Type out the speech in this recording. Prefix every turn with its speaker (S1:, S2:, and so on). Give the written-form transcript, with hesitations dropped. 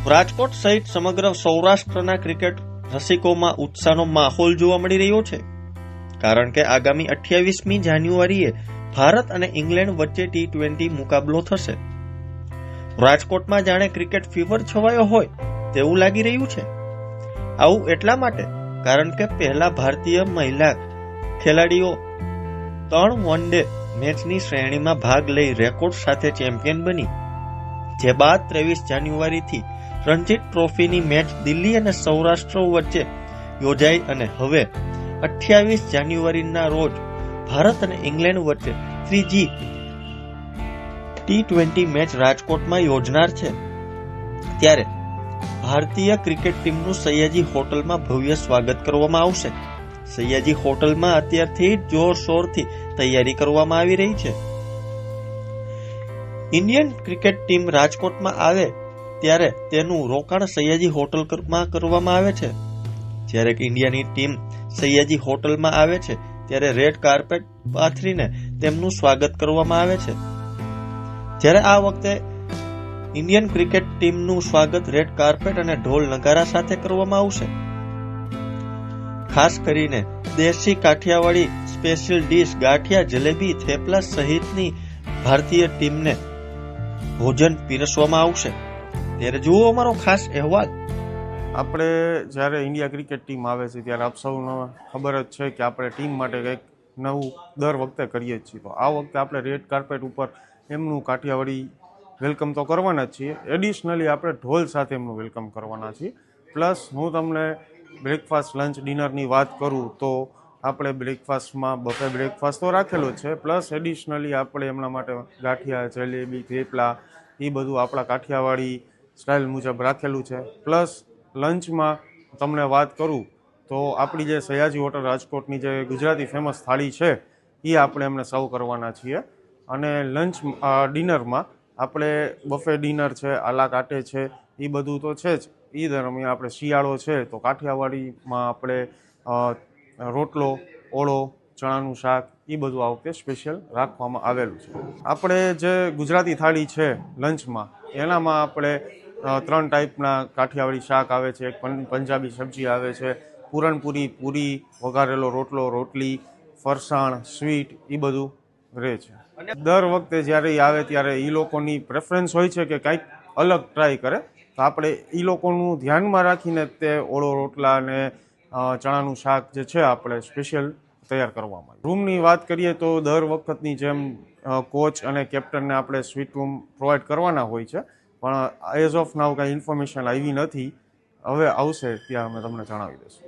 S1: રાજકોટ સહિત સમગ્ર સૌરાષ્ટ્રના ક્રિકેટ રસિકોમાં ઉત્સાહનો માહોલ જોવા મળી રહ્યો છે, કારણ કે આગામી 28મી જાન્યુઆરીએ ભારત અને ઇંગ્લેન્ડ વચ્ચે T20 મુકાબલો થશે. રાજકોટમાં જાણે ક્રિકેટ ફીવર છવાયો હોય તેવું લાગી રહ્યું છે. આવું એટલા માટે કારણ કે પહેલા ભારતીય મહિલા ખેલાડીઓ 3 વન ડે મેચની શ્રેણીમાં ભાગ લઈ રેકોર્ડ સાથે ચેમ્પિયન બની. જે બાદ 23 જાન્યુઆરીથી રણજીત ટ્રોફીની મેચ દિલ્હી અને સૌરાષ્ટ્ર વચ્ચે યોજાઈ અને હવે 28 જાન્યુઆરીના રોજ ભારત અને ઇંગ્લેન્ડ વચ્ચે ત્રીજી T20 મેચ રાજકોટમાં યોજનાર છે. ત્યારે ભારતીય ક્રિકેટ ટીમનું સયાજી હોટલમાં ભવ્ય સ્વાગત કરવામાં આવશે. સયાજી હોટલમાં અત્યારથી જોરશોરથી તૈયારી કરવામાં આવી રહી છે. ઇન્ડિયન ક્રિકેટ ટીમ રાજકોટમાં આવે ત્યારે તેનું રોકાણ સયાજી હોટલમાં કરવામાં આવે છે. જ્યારે ઇન્ડિયાની ટીમ સયાજી હોટલમાં આવે છે ત્યારે રેડ કાર્પેટ પાથરીને તેમનું સ્વાગત કરવામાં આવે છે. જ્યારે આ વખતે ઇન્ડિયન ક્રિકેટ ટીમનું સ્વાગત રેડ કાર્પેટ અને ઢોલ નગારા સાથે કરવામાં આવશે. ખાસ કરીને દેશી કાઠિયાવાડી સ્પેશિયલ ડીશ ગાંઠિયા, જલેબી, થેપલા સહિતની ભારતીય ટીમને ભોજન પીરસવામાં આવશે. ત્યારે જુઓ અમારો ખાસ અહેવાલ.
S2: આપણે જ્યારે ઇન્ડિયા ક્રિકેટ ટીમ આવે છે ત્યારે આપ સૌને ખબર જ છે કે આપણે ટીમ માટે કંઈક નવું દર વખતે કરીએ જ છીએ. તો આ વખતે આપણે રેડ કાર્પેટ ઉપર એમનું કાઠિયાવાડી વેલકમ તો કરવાના જ છીએ. એડિશનલી આપણે ઢોલ સાથે એમનું વેલકમ કરવાના છીએ. પ્લસ હું તમને બ્રેકફાસ્ટ, લંચ, ડિનરની વાત કરું તો આપણે બ્રેકફાસ્ટમાં બફે બ્રેકફાસ્ટ તો રાખેલો જ છે. પ્લસ એડિશનલી આપણે એમના માટે ગાંઠિયા, જલેબી, થેપલા એ બધું આપણા કાઠિયાવાડી સ્ટાઇલ મુજબ રાખેલું છે. પ્લસ લંચમાં તમને વાત કરું તો આપણી જે સયાજી હોટલ રાજકોટની જે ગુજરાતી ફેમસ થાળી છે એ આપણે એમને સર્વ કરવાના છીએ. અને લંચ ડિનરમાં આપણે બફે ડિનર છે, આલા કાટે છે, એ બધું તો છે જ. એ દરમિયાન આપણે શિયાળો છે તો કાઠિયાવાડીમાં આપણે રોટલો, ઓળો, ચણાનું શાક એ બધું આ વખતે સ્પેશિયલ રાખવામાં આવેલું છે. આપણે જે ગુજરાતી થાળી છે લંચમાં એનામાં આપણે 3 ટાઈપના કાઠિયાવાડી શાક આવે છે, એક પંજાબી સબ્જી આવે છે, પૂરણપૂરી, પૂરી, વઘારેલો રોટલો, રોટલી, ફરસાણ, સ્વીટ એ બધું રહે છે. દર વખતે જ્યારે એ આવે ત્યારે એ લોકોની પ્રેફરન્સ હોય છે કે કંઈક અલગ ટ્રાય કરે, તો આપણે એ લોકોનું ધ્યાનમાં રાખીને તે ઓળો, રોટલા અને ચણાનું શાક જે છે આપણે સ્પેશિયલ તૈયાર કરવામાં આવે. રૂમની વાત કરીએ તો દર વખતની જેમ કોચ અને કેપ્ટનને આપણે સ્વીટ રૂમ પ્રોવાઈડ કરવાના હોય છે, પણ એઝ ઓફ નાવ કાંઈ ઇન્ફોર્મેશન આવી નથી. હવે આવશે ત્યાં અમે તમને જણાવી દઈશું.